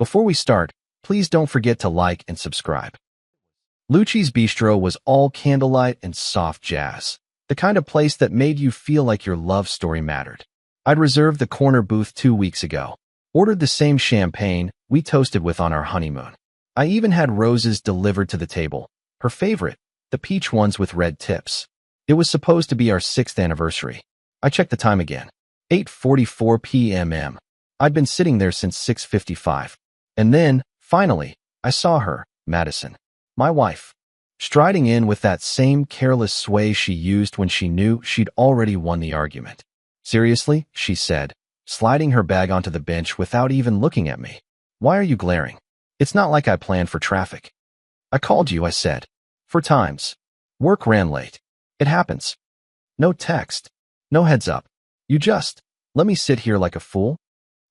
Before we start, please don't forget to like and subscribe. Lucci's Bistro was all candlelight and soft jazz, the kind of place that made you feel like your love story mattered. I'd reserved the corner booth 2 weeks ago, ordered the same champagne we toasted with on our honeymoon. I even had roses delivered to the table, her favorite, the peach ones with red tips. It was supposed to be our 6th anniversary. I checked the time again. 8:44 p.m. I'd been sitting there since 6:55. And then, finally, I saw her, Madison, my wife, striding in with that same careless sway she used when she knew she'd already won the argument. "Seriously?" she said, sliding her bag onto the bench without even looking at me. "Why are you glaring? It's not like I planned for traffic." "I called you," I said. "4 times. Work ran late. It happens. No text. No heads up. You just let me sit here like a fool?"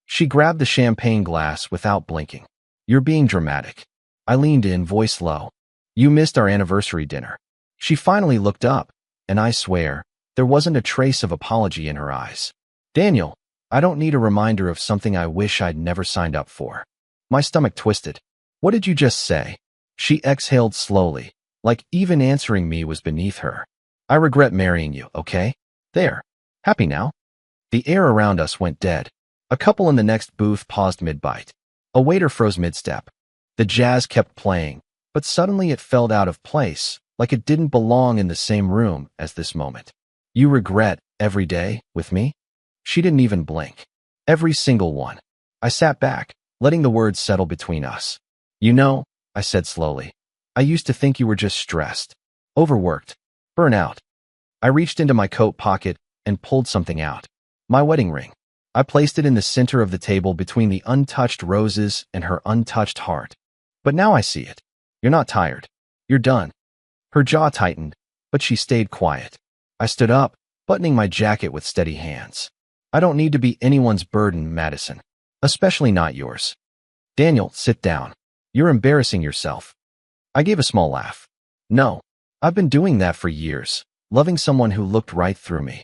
She grabbed the champagne glass without blinking. "You're being dramatic." I leaned in, voice low. "You missed our anniversary dinner." She finally looked up, and I swear, there wasn't a trace of apology in her eyes. "Daniel, I don't need a reminder of something I wish I'd never signed up for." My stomach twisted. "What did you just say?" She exhaled slowly, like even answering me was beneath her. "I regret marrying you, okay? There. Happy now?" The air around us went dead. A couple in the next booth paused mid-bite. A waiter froze mid-step. The jazz kept playing, but suddenly it fell out of place, like it didn't belong in the same room as this moment. "You regret every day with me?" She didn't even blink. "Every single one." I sat back, letting the words settle between us. "You know," I said slowly, "I used to think you were just stressed, overworked, burnt out." I reached into my coat pocket and pulled something out. My wedding ring. I placed it in the center of the table between the untouched roses and her untouched heart. "But now I see it. You're not tired. You're done." Her jaw tightened, but she stayed quiet. I stood up, buttoning my jacket with steady hands. "I don't need to be anyone's burden, Madison. Especially not yours." "Daniel, sit down. You're embarrassing yourself." I gave a small laugh. "No, I've been doing that for years, loving someone who looked right through me."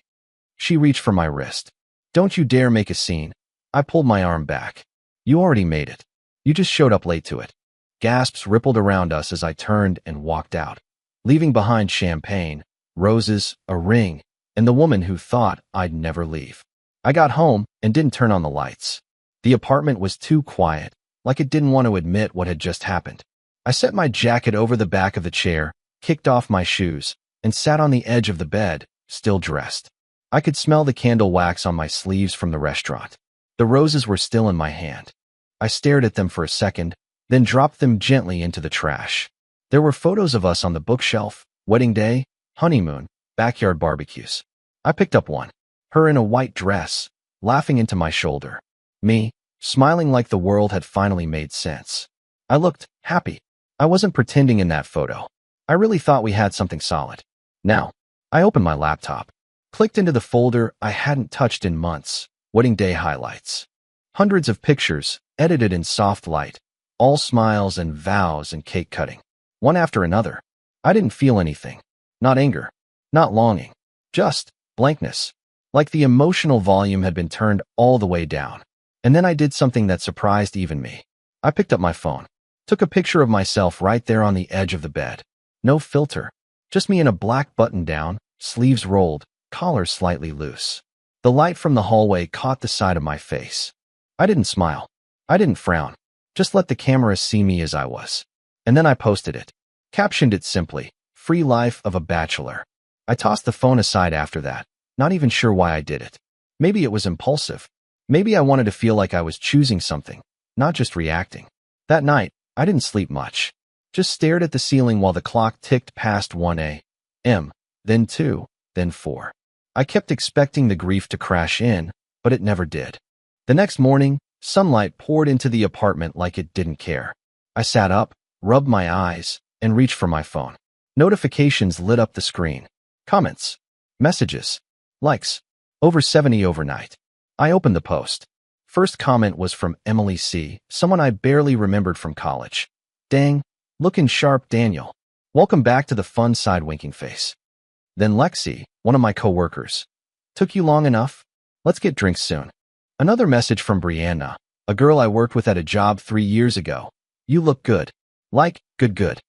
She reached for my wrist. "Don't you dare make a scene." I pulled my arm back. "You already made it. You just showed up late to it." Gasps rippled around us as I turned and walked out, leaving behind champagne, roses, a ring, and the woman who thought I'd never leave. I got home and didn't turn on the lights. The apartment was too quiet, like it didn't want to admit what had just happened. I set my jacket over the back of the chair, kicked off my shoes, and sat on the edge of the bed, still dressed. I could smell the candle wax on my sleeves from the restaurant. The roses were still in my hand. I stared at them for a second, then dropped them gently into the trash. There were photos of us on the bookshelf, wedding day, honeymoon, backyard barbecues. I picked up one, her in a white dress, laughing into my shoulder. Me, smiling like the world had finally made sense. I looked happy. I wasn't pretending in that photo. I really thought we had something solid. Now, I opened my laptop, clicked into the folder I hadn't touched in months, wedding day highlights. Hundreds of pictures, edited in soft light, all smiles and vows and cake cutting. One after another. I didn't feel anything. Not anger. Not longing. Just blankness. Like the emotional volume had been turned all the way down. And then I did something that surprised even me. I picked up my phone. Took a picture of myself right there on the edge of the bed. No filter. Just me in a black button-down, sleeves rolled, collar slightly loose. The light from the hallway caught the side of my face. I didn't smile. I didn't frown. Just let the camera see me as I was. And then I posted it. Captioned it simply, "Free life of a bachelor." I tossed the phone aside after that, not even sure why I did it. Maybe it was impulsive. Maybe I wanted to feel like I was choosing something, not just reacting. That night, I didn't sleep much. Just stared at the ceiling while the clock ticked past 1 a.m., then 2, then 4. I kept expecting the grief to crash in, but it never did. The next morning, sunlight poured into the apartment like it didn't care. I sat up, rubbed my eyes, and reached for my phone. Notifications lit up the screen. Comments. Messages. Likes. Over 70 overnight. I opened the post. First comment was from Emily C., someone I barely remembered from college. "Dang, looking sharp, Daniel. Welcome back to the fun side, winking face." Then Lexi, one of my coworkers. "Took you long enough? Let's get drinks soon." Another message from Brianna. A girl I worked with at a job 3 years ago. You look good. Like, good.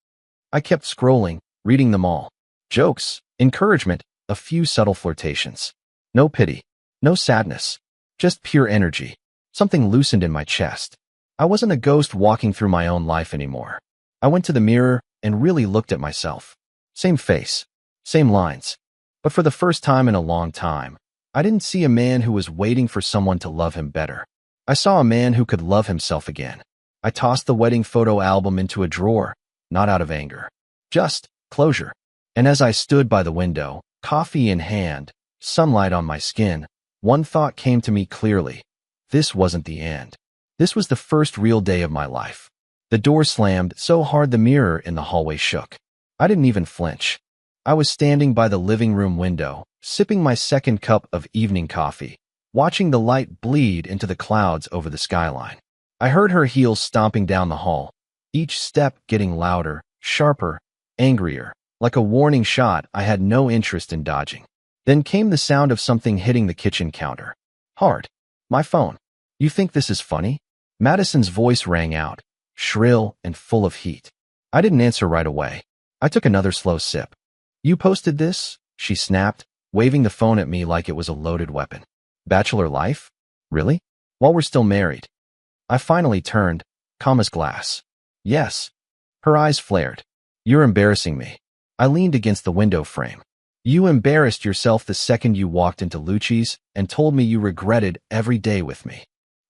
I kept scrolling, reading them all. Jokes, encouragement, a few subtle flirtations. No pity, no sadness, just pure energy. Something loosened in my chest. I wasn't a ghost walking through my own life anymore. I went to the mirror and really looked at myself. Same face, same lines. But for the first time in a long time, I didn't see a man who was waiting for someone to love him better. I saw a man who could love himself again. I tossed the wedding photo album into a drawer, not out of anger. Just closure. And as I stood by the window, coffee in hand, sunlight on my skin, one thought came to me clearly. This wasn't the end. This was the first real day of my life. The door slammed so hard the mirror in the hallway shook. I didn't even flinch. I was standing by the living room window, sipping my second cup of evening coffee, watching the light bleed into the clouds over the skyline. I heard her heels stomping down the hall, each step getting louder, sharper, angrier, like a warning shot I had no interest in dodging. Then came the sound of something hitting the kitchen counter. Hard. My phone. You think this is funny? Madison's voice rang out, shrill and full of heat. I didn't answer right away. I took another slow sip. You posted this? She snapped, waving the phone at me like it was a loaded weapon. Bachelor life? Really? While we're still married? I finally turned, calm as glass. Yes. Her eyes flared. You're embarrassing me. I leaned against the window frame. You embarrassed yourself the second you walked into Lucci's and told me you regretted every day with me.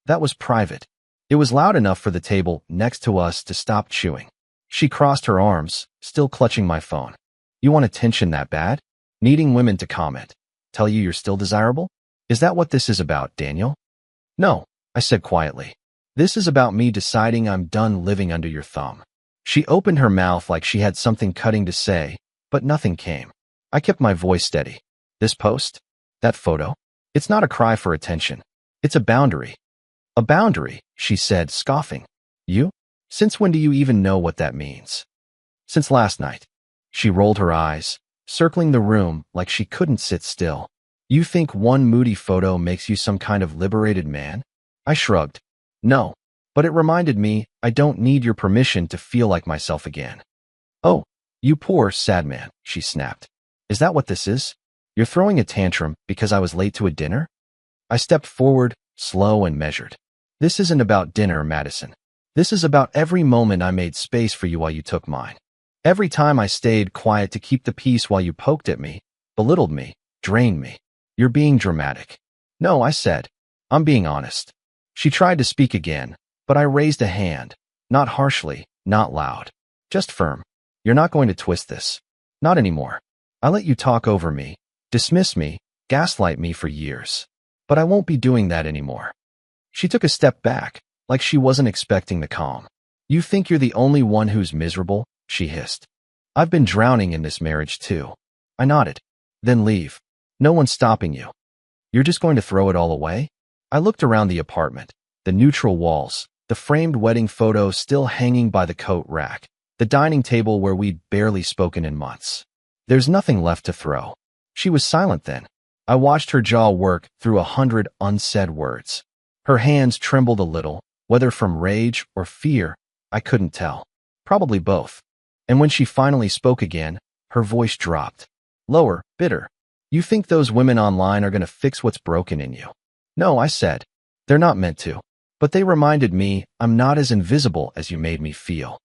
That was private. It was loud enough for the table next to us to stop chewing. She crossed her arms, still clutching my phone. You want attention that bad? Needing women to comment. Tell you you're still desirable? Is that what this is about, Daniel? No, I said quietly. This is about me deciding I'm done living under your thumb. She opened her mouth like she had something cutting to say, but nothing came. I kept my voice steady. This post? That photo? It's not a cry for attention. It's a boundary. A boundary, she said, scoffing. You? Since when do you even know what that means? Since last night. She rolled her eyes, circling the room like she couldn't sit still. You think one moody photo makes you some kind of liberated man? I shrugged. No, but it reminded me I don't need your permission to feel like myself again. Oh, you poor, sad man, she snapped. Is that what this is? You're throwing a tantrum because I was late to a dinner? I stepped forward, slow and measured. This isn't about dinner, Madison. This is about every moment I made space for you while you took mine. Every time I stayed quiet to keep the peace while you poked at me, belittled me, drained me. You're being dramatic. No, I said. I'm being honest. She tried to speak again, but I raised a hand. Not harshly, not loud. Just firm. You're not going to twist this. Not anymore. I let you talk over me, dismiss me, gaslight me for years. But I won't be doing that anymore. She took a step back, like she wasn't expecting the calm. You think you're the only one who's miserable? She hissed. I've been drowning in this marriage too. I nodded. Then leave. No one's stopping you. You're just going to throw it all away? I looked around the apartment, the neutral walls, the framed wedding photo still hanging by the coat rack, the dining table where we'd barely spoken in months. There's nothing left to throw. She was silent then. I watched her jaw work through 100 unsaid words. Her hands trembled a little, whether from rage or fear, I couldn't tell. Probably both. And when she finally spoke again, her voice dropped. Lower, bitter. You think those women online are going to fix what's broken in you? No, I said. They're not meant to. But they reminded me I'm not as invisible as you made me feel.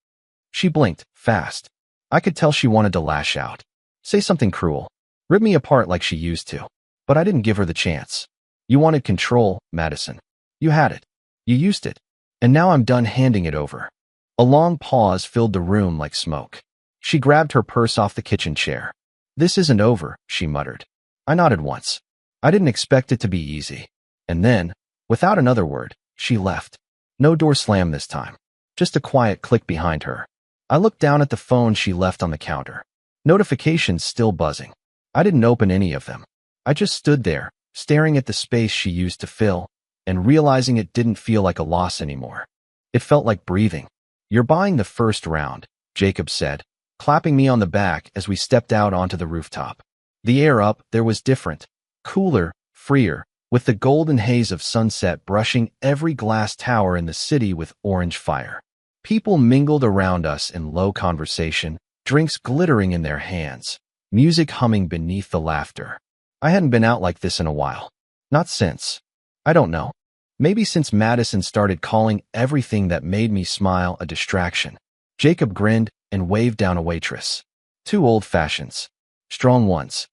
She blinked, fast. I could tell she wanted to lash out. Say something cruel. Rip me apart like she used to. But I didn't give her the chance. You wanted control, Madison. You had it. You used it. And now I'm done handing it over. A long pause filled the room like smoke. She grabbed her purse off the kitchen chair. This isn't over, she muttered. I nodded once. I didn't expect it to be easy. And then, without another word, she left. No door slam this time. Just a quiet click behind her. I looked down at the phone she left on the counter. Notifications still buzzing. I didn't open any of them. I just stood there, staring at the space she used to fill, and realizing it didn't feel like a loss anymore. It felt like breathing. You're buying the first round, Jacob said, clapping me on the back as we stepped out onto the rooftop. The air up there was different, cooler, freer, with the golden haze of sunset brushing every glass tower in the city with orange fire. People mingled around us in low conversation, drinks glittering in their hands, music humming beneath the laughter. I hadn't been out like this in a while. Not since. I don't know. Maybe since Madison started calling everything that made me smile a distraction. Jacob grinned and waved down a waitress. 2 old fashions. Strong ones.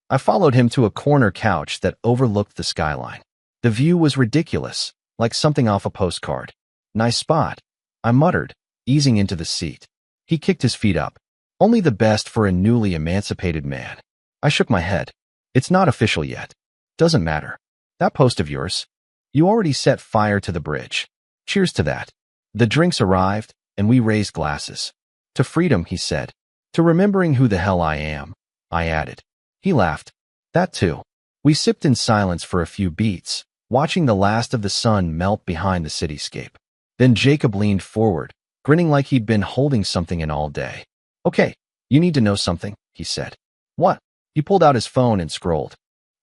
I followed him to a corner couch that overlooked the skyline. The view was ridiculous, like something off a postcard. Nice spot, I muttered, easing into the seat. He kicked his feet up. Only the best for a newly emancipated man. I shook my head. It's not official yet. Doesn't matter. That post of yours. You already set fire to the bridge. Cheers to that. The drinks arrived, and we raised glasses. To freedom, he said. To remembering who the hell I am, I added. He laughed. That too. We sipped in silence for a few beats, watching the last of the sun melt behind the cityscape. Then Jacob leaned forward, grinning like he'd been holding something in all day. Okay, you need to know something, he said. What? He pulled out his phone and scrolled.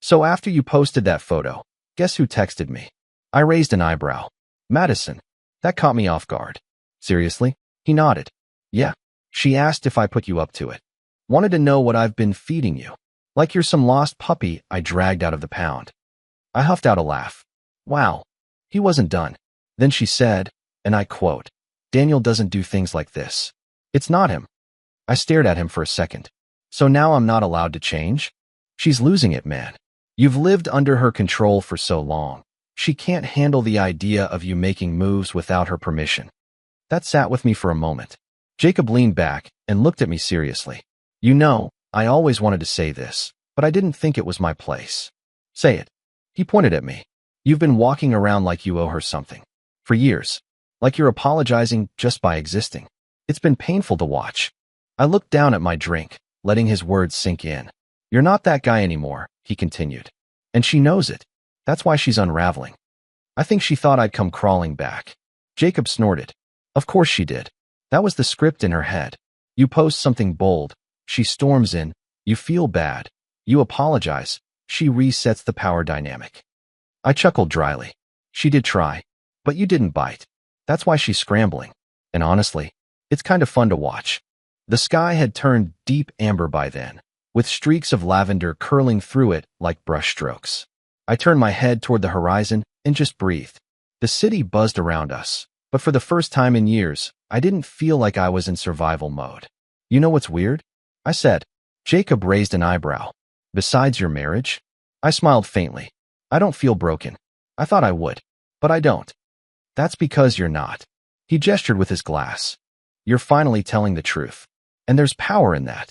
So after you posted that photo, guess who texted me? I raised an eyebrow. Madison. That caught me off guard. Seriously? He nodded. Yeah. She asked if I put you up to it. Wanted to know what I've been feeding you. Like you're some lost puppy I dragged out of the pound. I huffed out a laugh. Wow. He wasn't done. Then she said, and I quote, Daniel doesn't do things like this. It's not him. I stared at him for a second. So now I'm not allowed to change? She's losing it, man. You've lived under her control for so long. She can't handle the idea of you making moves without her permission. That sat with me for a moment. Jacob leaned back and looked at me seriously. You know, I always wanted to say this, but I didn't think it was my place. Say it. He pointed at me. You've been walking around like you owe her something. For years. Like you're apologizing just by existing. It's been painful to watch. I looked down at my drink, letting his words sink in. You're not that guy anymore, he continued. And she knows it. That's why she's unraveling. I think she thought I'd come crawling back. Jacob snorted. Of course she did. That was the script in her head. You post something bold. She storms in. You feel bad. You apologize. She resets the power dynamic. I chuckled dryly. She did try. But you didn't bite. That's why she's scrambling. And honestly, it's kind of fun to watch. The sky had turned deep amber by then, with streaks of lavender curling through it like brushstrokes. I turned my head toward the horizon and just breathed. The city buzzed around us, but for the first time in years, I didn't feel like I was in survival mode. You know what's weird? I said. Jacob raised an eyebrow. Besides your marriage? I smiled faintly. I don't feel broken. I thought I would, but I don't. That's because you're not. He gestured with his glass. You're finally telling the truth. And there's power in that.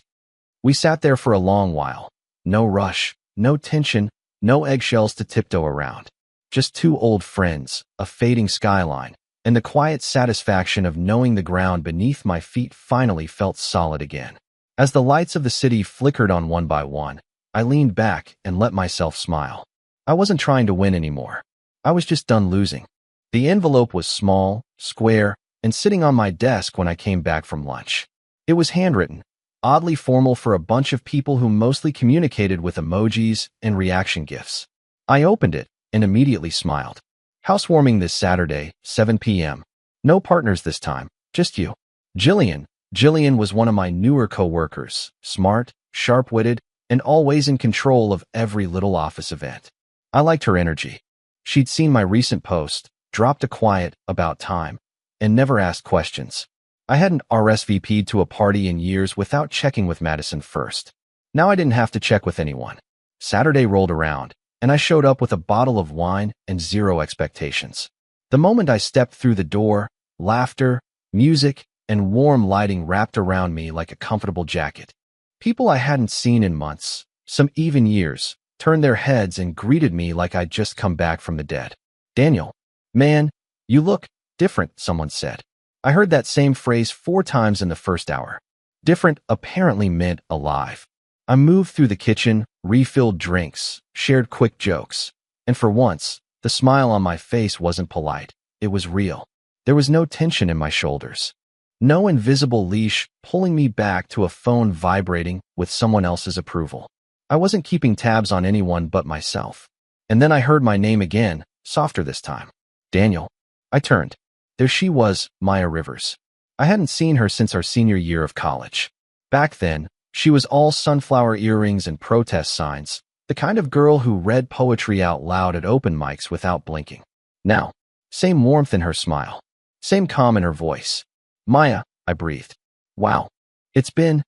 We sat there for a long while. No rush, no tension, no eggshells to tiptoe around. Just 2 old friends, a fading skyline, and the quiet satisfaction of knowing the ground beneath my feet finally felt solid again. As the lights of the city flickered on one by one, I leaned back and let myself smile. I wasn't trying to win anymore. I was just done losing. The envelope was small, square, and sitting on my desk when I came back from lunch. It was handwritten, oddly formal for a bunch of people who mostly communicated with emojis and reaction gifs. I opened it and immediately smiled. Housewarming this Saturday, 7 p.m. No partners this time, just you. Jillian. Jillian was one of my newer co-workers, smart, sharp-witted, and always in control of every little office event. I liked her energy. She'd seen my recent post, dropped a quiet about time, and never asked questions. I hadn't RSVP'd to a party in years without checking with Madison first. Now I didn't have to check with anyone. Saturday rolled around, and I showed up with a bottle of wine and 0 expectations. The moment I stepped through the door, laughter, music, and warm lighting wrapped around me like a comfortable jacket. People I hadn't seen in months, some even years, turned their heads and greeted me like I'd just come back from the dead. Daniel, man, you look different, someone said. I heard that same phrase 4 times in the first hour. Different apparently meant alive. I moved through the kitchen, refilled drinks, shared quick jokes, and for once, the smile on my face wasn't polite. It was real. There was no tension in my shoulders. No invisible leash pulling me back to a phone vibrating with someone else's approval. I wasn't keeping tabs on anyone but myself. And then I heard my name again, softer this time. Daniel. I turned. There she was, Maya Rivers. I hadn't seen her since our senior year of college. Back then, she was all sunflower earrings and protest signs, the kind of girl who read poetry out loud at open mics without blinking. Now, same warmth in her smile, same calm in her voice. Maya, I breathed. Wow. It's been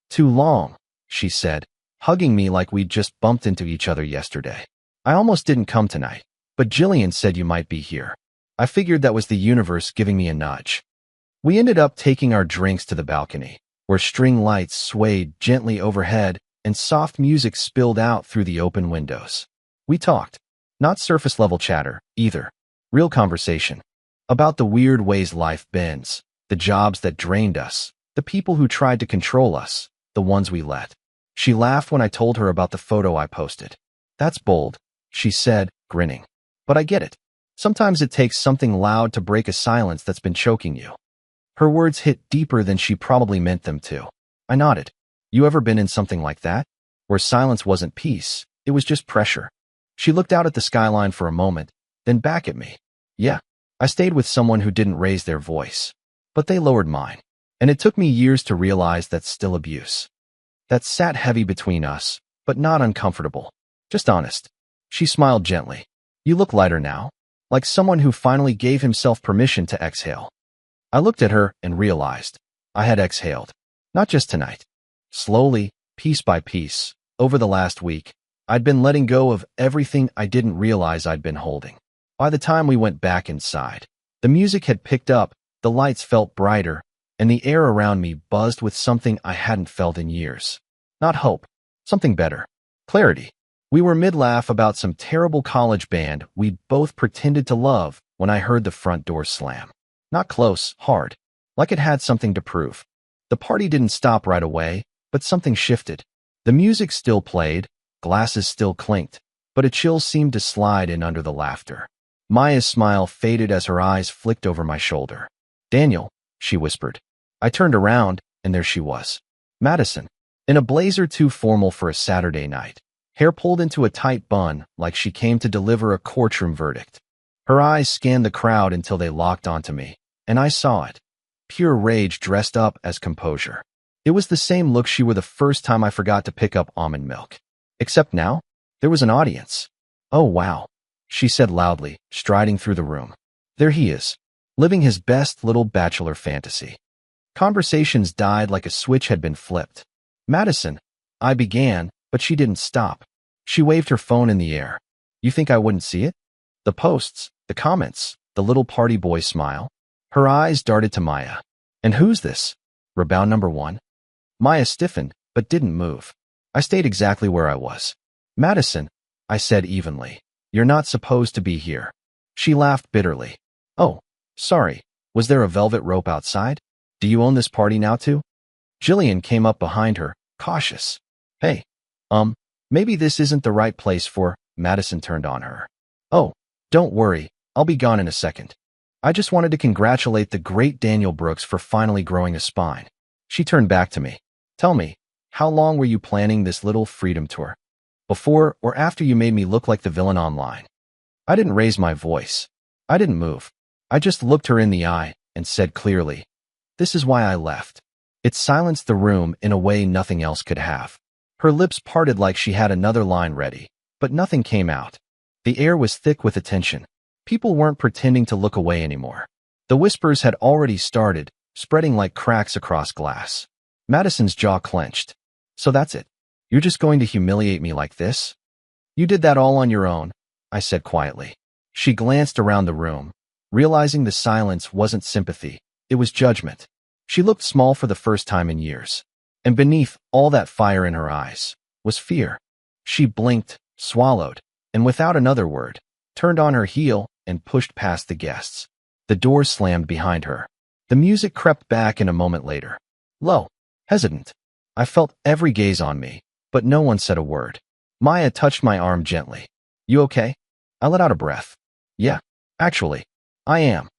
too long, she said, hugging me like we'd just bumped into each other yesterday. I almost didn't come tonight, but Jillian said you might be here. I figured that was the universe giving me a nudge. We ended up taking our drinks to the balcony, where string lights swayed gently overhead and soft music spilled out through the open windows. We talked. Not surface-level chatter, either. Real conversation. About the weird ways life bends, the jobs that drained us, the people who tried to control us, the ones we let. She laughed when I told her about the photo I posted. That's bold, she said, grinning. But I get it. Sometimes it takes something loud to break a silence that's been choking you. Her words hit deeper than she probably meant them to. I nodded. You ever been in something like that? Where silence wasn't peace, it was just pressure. She looked out at the skyline for a moment, then back at me. Yeah, I stayed with someone who didn't raise their voice. But they lowered mine. And it took me years to realize that's still abuse. That sat heavy between us, but not uncomfortable. Just honest. She smiled gently. You look lighter now, like someone who finally gave himself permission to exhale. I looked at her and realized I had exhaled. Not just tonight. Slowly, piece by piece, over the last week, I'd been letting go of everything I didn't realize I'd been holding. By the time we went back inside, the music had picked up, the lights felt brighter, and the air around me buzzed with something I hadn't felt in years. Not hope. Something better. Clarity. We were mid-laugh about some terrible college band we'd both pretended to love when I heard the front door slam. Not close, hard. Like it had something to prove. The party didn't stop right away, but something shifted. The music still played, glasses still clinked, but a chill seemed to slide in under the laughter. Maya's smile faded as her eyes flicked over my shoulder. Daniel, she whispered. I turned around, and there she was. Madison, in a blazer too formal for a Saturday night, hair pulled into a tight bun like she came to deliver a courtroom verdict. Her eyes scanned the crowd until they locked onto me, and I saw it. Pure rage dressed up as composure. It was the same look she wore the first time I forgot to pick up almond milk. Except now, there was an audience. Oh wow, she said loudly, striding through the room. There he is, living his best little bachelor fantasy. Conversations died like a switch had been flipped. Madison, I began, but she didn't stop. She waved her phone in the air. You think I wouldn't see it? The posts, the comments, the little party boy smile. Her eyes darted to Maya. And who's this? Rebound number one? Maya stiffened, but didn't move. I stayed exactly where I was. Madison, I said evenly, you're not supposed to be here. She laughed bitterly. Oh, sorry. Was there a velvet rope outside? Do you own this party now too? Jillian came up behind her, cautious. Hey, maybe this isn't the right place for, Madison turned on her. Oh, don't worry, I'll be gone in a second. I just wanted to congratulate the great Daniel Brooks for finally growing a spine. She turned back to me. Tell me, how long were you planning this little freedom tour? Before or after you made me look like the villain online? I didn't raise my voice. I didn't move. I just looked her in the eye and said clearly, this is why I left. It silenced the room in a way nothing else could have. Her lips parted like she had another line ready, but nothing came out. The air was thick with attention. People weren't pretending to look away anymore. The whispers had already started, spreading like cracks across glass. Madison's jaw clenched. So that's it. You're just going to humiliate me like this? You did that all on your own, I said quietly. She glanced around the room, realizing the silence wasn't sympathy, it was judgment. She looked small for the first time in years. And beneath all that fire in her eyes was fear. She blinked, swallowed, and without another word, turned on her heel and pushed past the guests. The door slammed behind her. The music crept back in a moment later. Low, hesitant. I felt every gaze on me, but no one said a word. Maya touched my arm gently. You okay? I let out a breath. Yeah, actually, I am.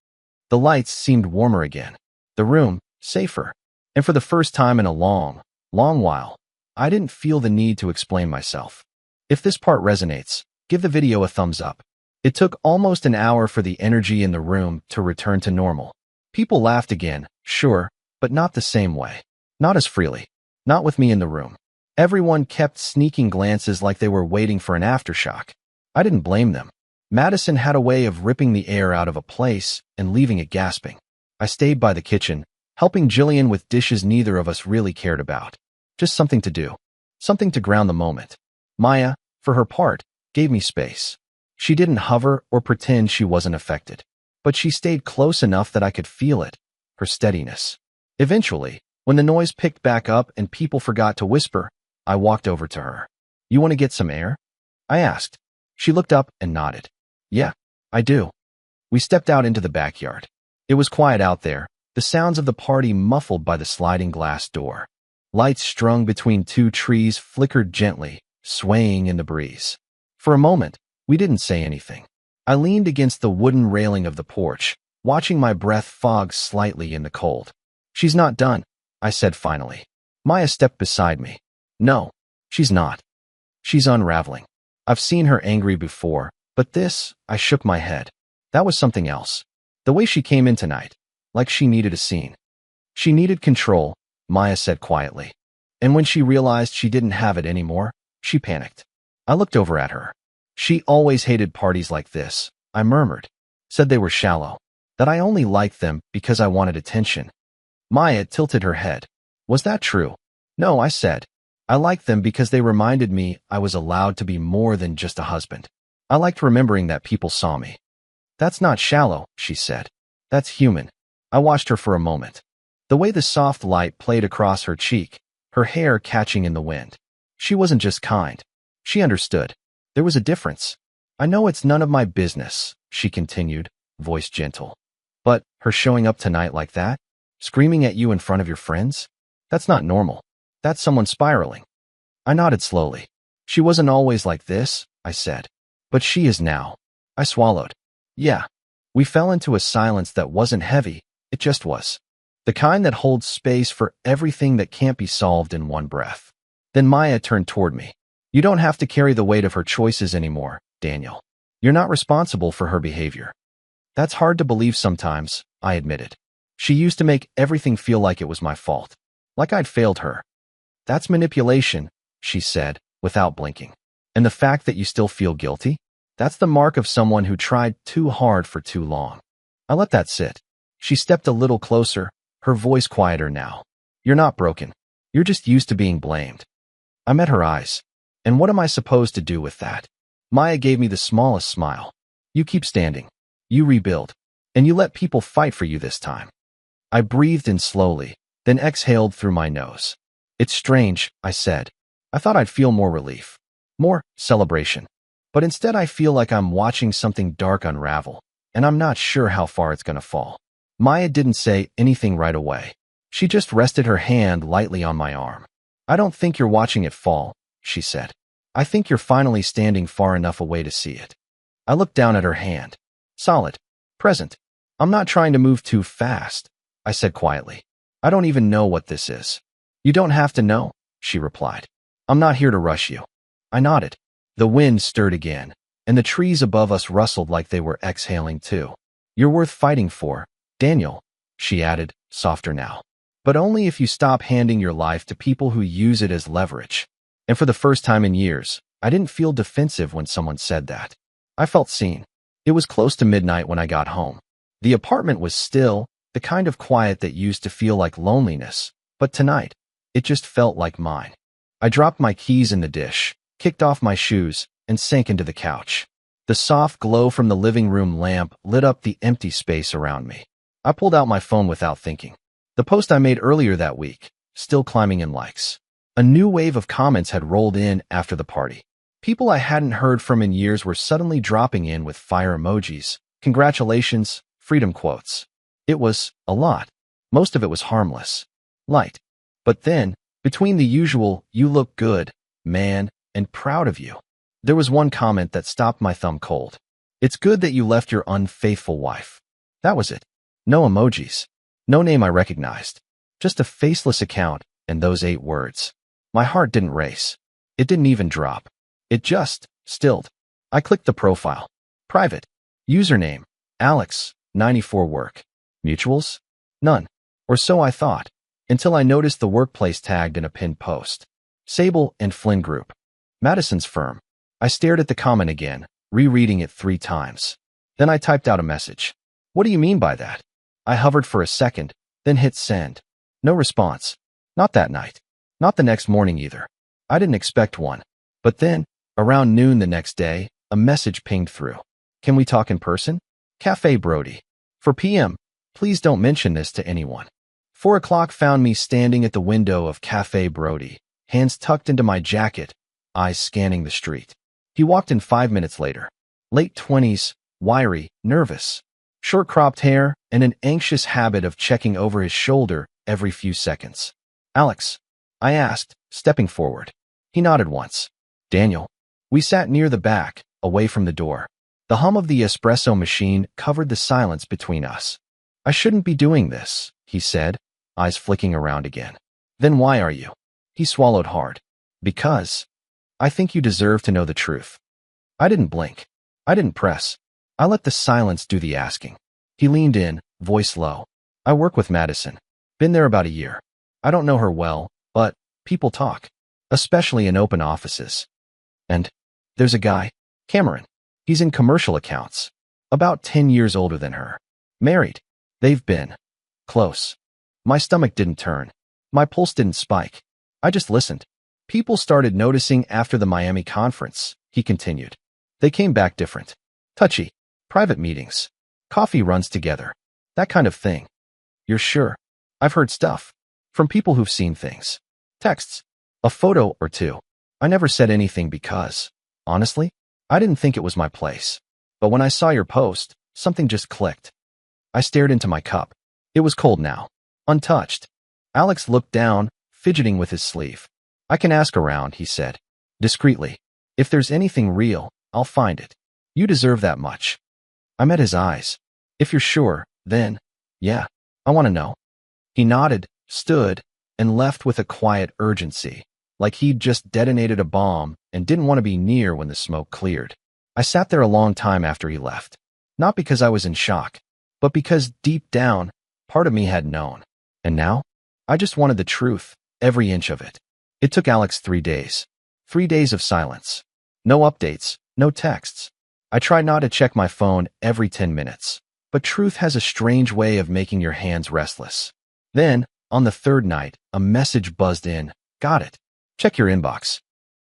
The lights seemed warmer again. The room, safer. And for the first time in a long, long while, I didn't feel the need to explain myself. If this part resonates, Give the video a thumbs up. It took almost an hour for the energy in the room to return to normal. People laughed again, sure, but not the same way. Not as freely. Not with me in the room. Everyone kept sneaking glances like they were waiting for an aftershock. I didn't blame them. Madison had a way of ripping the air out of a place and leaving it gasping. I stayed by the kitchen, helping Jillian with dishes neither of us really cared about. Just something to do. Something to ground the moment. Maya, for her part, gave me space. She didn't hover or pretend she wasn't affected. But she stayed close enough that I could feel it, her steadiness. Eventually, when the noise picked back up and people forgot to whisper, I walked over to her. You want to get some air? I asked. She looked up and nodded. Yeah, I do. We stepped out into the backyard. It was quiet out there, the sounds of the party muffled by the sliding glass door. Lights strung between two trees flickered gently, swaying in the breeze. For a moment, we didn't say anything. I leaned against the wooden railing of the porch, watching my breath fog slightly in the cold. She's not done, I said finally. Maya stepped beside me. No, she's not. She's unraveling. I've seen her angry before, but this, I shook my head. That was something else. The way she came in tonight, like she needed a scene. She needed control, Maya said quietly. And when she realized she didn't have it anymore, she panicked. I looked over at her. She always hated parties like this, I murmured. Said they were shallow. That I only liked them because I wanted attention. Maya tilted her head. Was that true? No, I said. I liked them because they reminded me I was allowed to be more than just a husband. I liked remembering that people saw me. That's not shallow, she said. That's human. I watched her for a moment. The way the soft light played across her cheek, her hair catching in the wind. She wasn't just kind. She understood. There was a difference. I know it's none of my business, she continued, voice gentle. But her showing up tonight like that, screaming at you in front of your friends, that's not normal. That's someone spiraling. I nodded slowly. She wasn't always like this, I said. But she is now. I swallowed. Yeah. We fell into a silence that wasn't heavy, it just was. The kind that holds space for everything that can't be solved in one breath. Then Maya turned toward me. You don't have to carry the weight of her choices anymore, Daniel. You're not responsible for her behavior. That's hard to believe sometimes, I admitted. She used to make everything feel like it was my fault. Like I'd failed her. That's manipulation, she said, without blinking. And the fact that you still feel guilty? That's the mark of someone who tried too hard for too long. I let that sit. She stepped a little closer, her voice quieter now. You're not broken. You're just used to being blamed. I met her eyes. And what am I supposed to do with that? Maya gave me the smallest smile. You keep standing. You rebuild. And you let people fight for you this time. I breathed in slowly, then exhaled through my nose. It's strange, I said. I thought I'd feel more relief. More celebration. But instead I feel like I'm watching something dark unravel, and I'm not sure how far it's gonna fall. Maya didn't say anything right away. She just rested her hand lightly on my arm. I don't think you're watching it fall, she said. I think you're finally standing far enough away to see it. I looked down at her hand. Solid. Present. I'm not trying to move too fast, I said quietly. I don't even know what this is. You don't have to know, she replied. I'm not here to rush you. I nodded. The wind stirred again, and the trees above us rustled like they were exhaling too. You're worth fighting for, Daniel, she added, softer now. But only if you stop handing your life to people who use it as leverage. And for the first time in years, I didn't feel defensive when someone said that. I felt seen. It was close to midnight when I got home. The apartment was still, the kind of quiet that used to feel like loneliness, but tonight, it just felt like mine. I dropped my keys in the dish, kicked off my shoes, and sank into the couch. The soft glow from the living room lamp lit up the empty space around me. I pulled out my phone without thinking. The post I made earlier that week, still climbing in likes. A new wave of comments had rolled in after the party. People I hadn't heard from in years were suddenly dropping in with fire emojis, congratulations, freedom quotes. It was a lot. Most of it was harmless. Light. But then, between the usual, you look good, man, and proud of you, there was one comment that stopped my thumb cold. It's good that you left your unfaithful wife. That was it. No emojis. No name I recognized. Just a faceless account and those 8 words. My heart didn't race. It didn't even drop. It just stilled. I clicked the profile. Private. Username, Alex, 94 work. Mutuals? None. Or so I thought, until I noticed the workplace tagged in a pinned post. Sable and Flynn Group. Madison's firm. I stared at the comment again, rereading it 3 times. Then I typed out a message. What do you mean by that? I hovered for a second, then hit send. No response. Not that night. Not the next morning either. I didn't expect one. But then, around noon the next day, a message pinged through. Can we talk in person? Cafe Brody. For PM, please don't mention this to anyone. 4 o'clock found me standing at the window of Cafe Brody, hands tucked into my jacket, eyes scanning the street. He walked in 5 minutes later. Late 20s, wiry, nervous. Short-cropped hair and an anxious habit of checking over his shoulder every few seconds. Alex, I asked, stepping forward. He nodded once. Daniel. We sat near the back, away from the door. The hum of the espresso machine covered the silence between us. I shouldn't be doing this, he said, eyes flicking around again. Then why are you? He swallowed hard. Because I think you deserve to know the truth. I didn't blink. I didn't press. I let the silence do the asking. He leaned in, voice low. I work with Madison. Been there about a year. I don't know her well, but people talk, especially in open offices. And there's a guy, Cameron. He's in commercial accounts. About 10 years older than her. Married. They've been close. My stomach didn't turn. My pulse didn't spike. I just listened. People started noticing after the Miami conference, he continued. They came back different. Touchy. Private meetings. Coffee runs together. That kind of thing. You're sure? I've heard stuff. From people who've seen things. Texts. A photo or two. I never said anything because, honestly, I didn't think it was my place. But when I saw your post, something just clicked. I stared into my cup. It was cold now. Untouched. Alex looked down, fidgeting with his sleeve. I can ask around, he said. Discreetly. If there's anything real, I'll find it. You deserve that much. I met his eyes. If you're sure, then, yeah, I want to know. He nodded, stood, and left with a quiet urgency, like he'd just detonated a bomb and didn't want to be near when the smoke cleared. I sat there a long time after he left. Not because I was in shock, but because deep down, part of me had known. And now, I just wanted the truth, every inch of it. It took Alex 3 days. 3 days of silence. No updates, no texts. I tried not to check my phone every 10 minutes, but truth has a strange way of making your hands restless. Then, on the 3rd night, a message buzzed in. Got it. Check your inbox.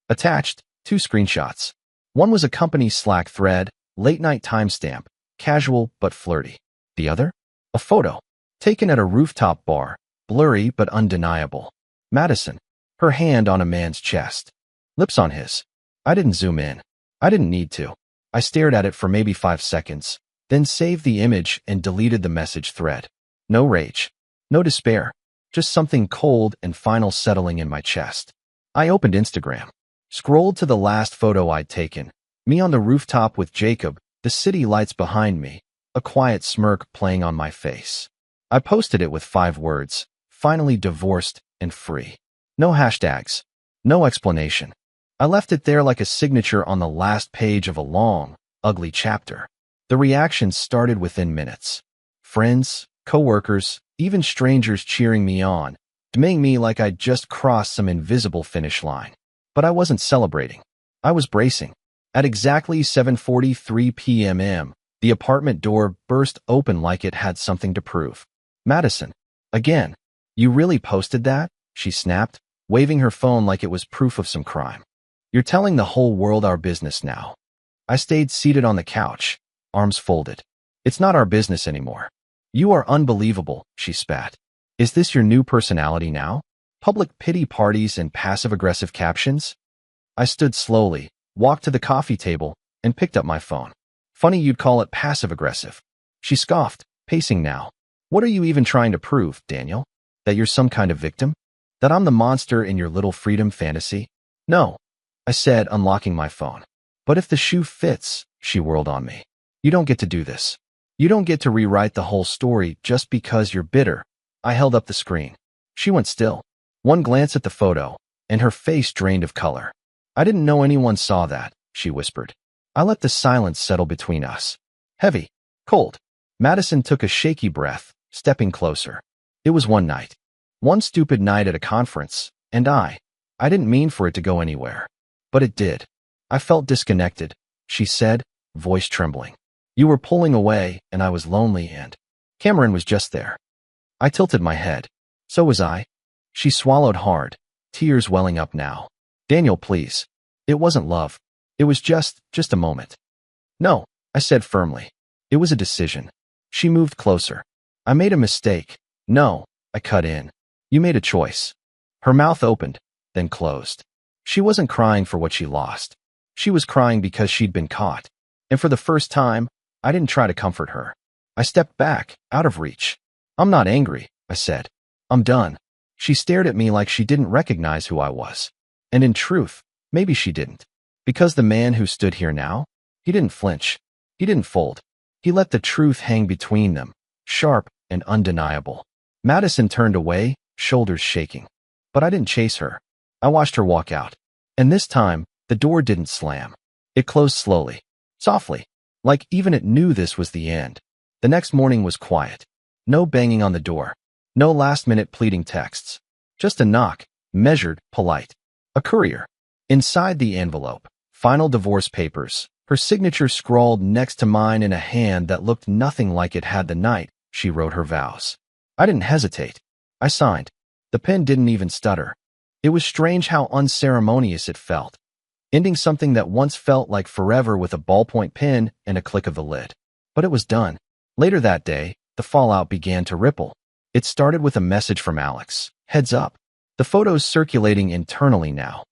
Attached, 2 screenshots. One was a company Slack thread, late-night timestamp, casual but flirty. The other? A photo, taken at a rooftop bar, blurry but undeniable. Madison, her hand on a man's chest. Lips on his. I didn't zoom in. I didn't need to. I stared at it for maybe 5 seconds, then saved the image and deleted the message thread. No rage. No despair. Just something cold and final settling in my chest. I opened Instagram. Scrolled to the last photo I'd taken. Me on the rooftop with Jacob, the city lights behind me, a quiet smirk playing on my face. I posted it with 5 words. Finally divorced and free. No hashtags. No explanation. I left it there like a signature on the last page of a long, ugly chapter. The reactions started within minutes. Friends, coworkers, even strangers cheering me on, demeaning me like I'd just crossed some invisible finish line. But I wasn't celebrating. I was bracing. At exactly 7:43 p.m., the apartment door burst open like it had something to prove. Madison. Again. You really posted that? She snapped, waving her phone like it was proof of some crime. You're telling the whole world our business now. I stayed seated on the couch, arms folded. It's not our business anymore. You are unbelievable, she spat. Is this your new personality now? Public pity parties and passive-aggressive captions? I stood slowly, walked to the coffee table, and picked up my phone. Funny you'd call it passive-aggressive. She scoffed, pacing now. What are you even trying to prove, Daniel? That you're some kind of victim? That I'm the monster in your little freedom fantasy? No, I said, unlocking my phone. But if the shoe fits, she whirled on me. You don't get to do this. You don't get to rewrite the whole story just because you're bitter. I held up the screen. She went still. One glance at the photo, and her face drained of color. I didn't know anyone saw that, she whispered. I let the silence settle between us. Heavy. Cold. Madison took a shaky breath, stepping closer. It was one night. One stupid night at a conference, and I didn't mean for it to go anywhere. But it did. I felt disconnected, she said, voice trembling. You were pulling away, and I was lonely, and Cameron was just there. I tilted my head. So was I. She swallowed hard, tears welling up now. Daniel, please. It wasn't love. It was just a moment. No, I said firmly. It was a decision. She moved closer. I made a mistake. No, I cut in. You made a choice. Her mouth opened, then closed. She wasn't crying for what she lost. She was crying because she'd been caught. And for the first time, I didn't try to comfort her. I stepped back, out of reach. I'm not angry, I said. I'm done. She stared at me like she didn't recognize who I was. And in truth, maybe she didn't. Because the man who stood here now, he didn't flinch. He didn't fold. He let the truth hang between them, sharp and undeniable. Madison turned away, shoulders shaking. But I didn't chase her. I watched her walk out. And this time, the door didn't slam. It closed slowly, softly, like even it knew this was the end. The next morning was quiet. No banging on the door. No last-minute pleading texts. Just a knock, measured, polite. A courier. Inside the envelope, final divorce papers, her signature scrawled next to mine in a hand that looked nothing like it had the night she wrote her vows. I didn't hesitate. I signed. The pen didn't even stutter. It was strange how unceremonious it felt, ending something that once felt like forever with a ballpoint pen and a click of the lid. But it was done. Later that day, the fallout began to ripple. It started with a message from Alex. Heads up. The photos circulating internally now.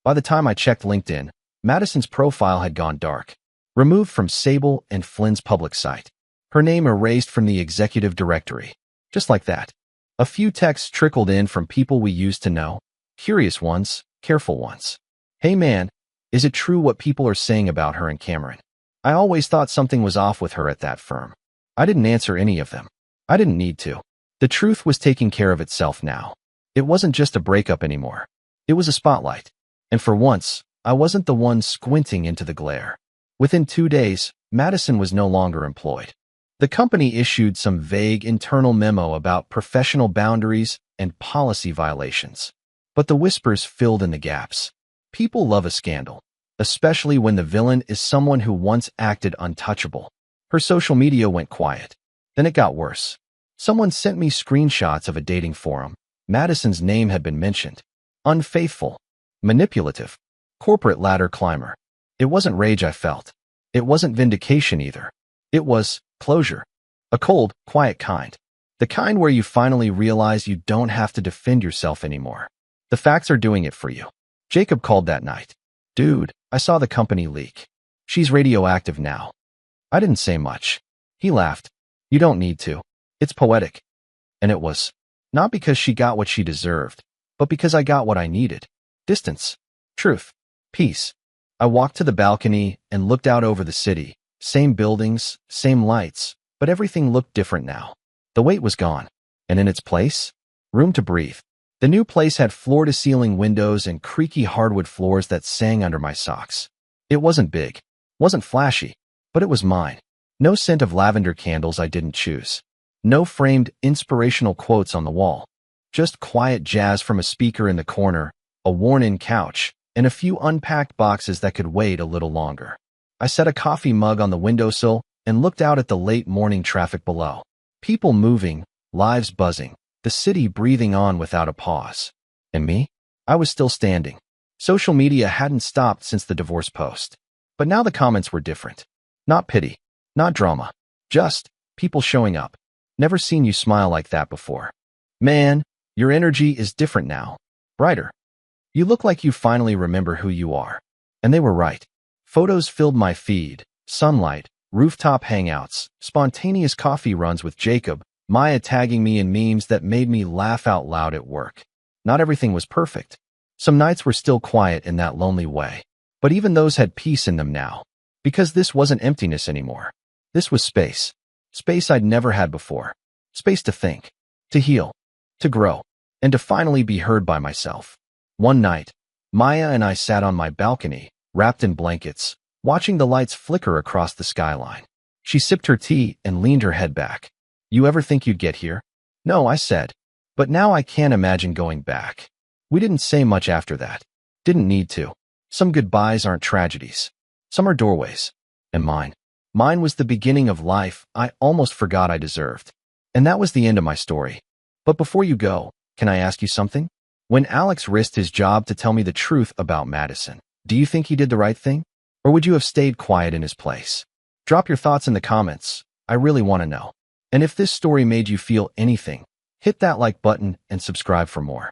By the time I checked LinkedIn, Madison's profile had gone dark. Removed from Sable and Flynn's public site. Her name erased from the executive directory. Just like that. A few texts trickled in from people we used to know. Curious ones, careful ones. Hey man, is it true what people are saying about her and Cameron? I always thought something was off with her at that firm. I didn't answer any of them. I didn't need to. The truth was taking care of itself now. It wasn't just a breakup anymore. It was a spotlight. And for once, I wasn't the one squinting into the glare. Within 2 days, Madison was no longer employed. The company issued some vague internal memo about professional boundaries and policy violations. But the whispers filled in the gaps. People love a scandal, especially when the villain is someone who once acted untouchable. Her social media went quiet. Then it got worse. Someone sent me screenshots of a dating forum. Madison's name had been mentioned. Unfaithful. Manipulative. Corporate ladder climber. It wasn't rage I felt. It wasn't vindication either. It was closure. A cold, quiet kind. The kind where you finally realize you don't have to defend yourself anymore. The facts are doing it for you. Jacob called that night. Dude, I saw the company leak. She's radioactive now. I didn't say much. He laughed. You don't need to. It's poetic. And it was. Not because she got what she deserved, but because I got what I needed. Distance. Truth. Peace. I walked to the balcony and looked out over the city. Same buildings, same lights, but everything looked different now. The weight was gone. And in its place, room to breathe. The new place had floor-to-ceiling windows and creaky hardwood floors that sang under my socks. It wasn't big, wasn't flashy, but it was mine. No scent of lavender candles I didn't choose. No framed inspirational quotes on the wall. Just quiet jazz from a speaker in the corner, a worn-in couch, and a few unpacked boxes that could wait a little longer. I set a coffee mug on the windowsill and looked out at the late morning traffic below. People moving, lives buzzing, the city breathing on without a pause. And me? I was still standing. Social media hadn't stopped since the divorce post. But now the comments were different. Not pity, not drama, just people showing up. Never seen you smile like that before. Man, your energy is different now. Brighter. You look like you finally remember who you are. And they were right. Photos filled my feed, sunlight, rooftop hangouts, spontaneous coffee runs with Jacob, Maya tagging me in memes that made me laugh out loud at work. Not everything was perfect. Some nights were still quiet in that lonely way. But even those had peace in them now. Because this wasn't emptiness anymore. This was space. Space I'd never had before. Space to think, to heal, to grow, and to finally be heard by myself. One night, Maya and I sat on my balcony, wrapped in blankets, watching the lights flicker across the skyline. She sipped her tea and leaned her head back. You ever think you'd get here? No, I said. But now I can't imagine going back. We didn't say much after that. Didn't need to. Some goodbyes aren't tragedies. Some are doorways. And mine was the beginning of life I almost forgot I deserved. And that was the end of my story. But before you go, can I ask you something? When Alex risked his job to tell me the truth about Madison, do you think he did the right thing? Or would you have stayed quiet in his place? Drop your thoughts in the comments. I really want to know. And if this story made you feel anything, hit that like button and subscribe for more.